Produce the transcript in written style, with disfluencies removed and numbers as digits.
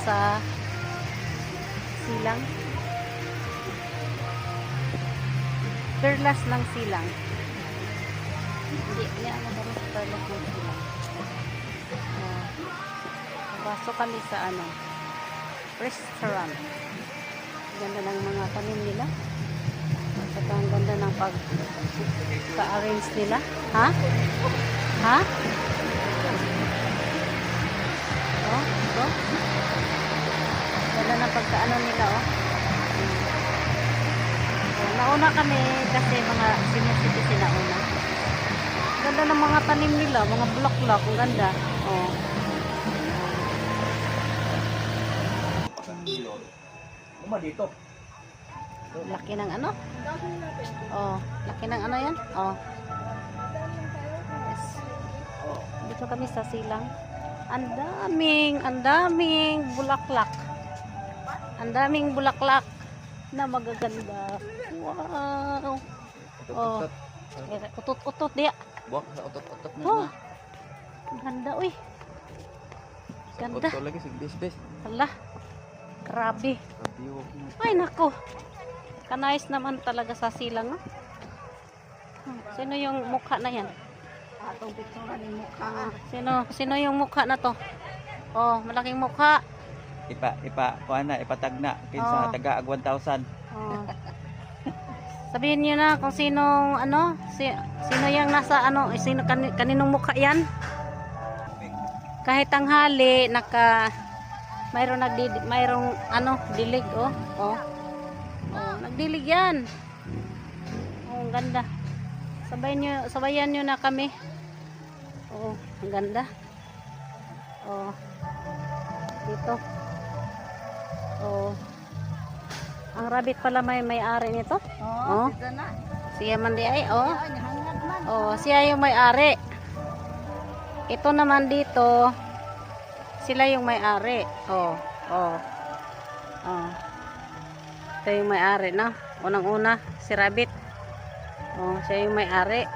sa silang. Perlas ng silang. Hindi, yan ano ba sa perlas ng silang. Pasok kami sa ano, restaurant. Ganda ng mga tanim nila. At saka ang ganda ng pagka-arrange nila. Ha? Ha? Oh, ito. Ganda ng pagka-ano nila, oh. Nauna kami kasi mga senior citizen nauna. Ganda ng mga tanim nila, mga bulak-bulak, ang ganda. Oh. Dito. Laki ng ano? Oh, laki ng ano 'yan? Oh. Yes. Dito kami sa silang. Ang daming bulaklak. Ang daming bulaklak na magaganda. Wow. Oh. Utot-utot dia. Buak sa otot-otot na. Oh. Ganda, uy. Ganda. Otot lagi sig bis. Hala. Grabe. Ay, nako. Kanais naman talaga sa silang. Oh. Sino yung mukha na yan? Atong picture ni mukha. Sino yung mukha na to? Oh, malaking mukha. Ipatag na Oh. taga 1,000. Oh. Sabihin niyo na kung sinong ano, sino yung nasa ano, kaninong mukha yan? Kahit tanghali mayroong ano, dilig, oh. Oh. Oh, nagdilig yan. Oh, ang ganda. Sabayan niyo na kami. Oh, ang ganda. Oh. Dito. Oh. Ang rabbit pala may-ari nito. Oh. Dito na. Siya man di ay, oh. Ay, hangad man. Oh, siya yung may-ari. Ito naman dito, sila yung may-ari. Oh, oh. Oh. Ito yung may-ari, no? Unang-una, si Rabbit. Oh, siya yung may-ari.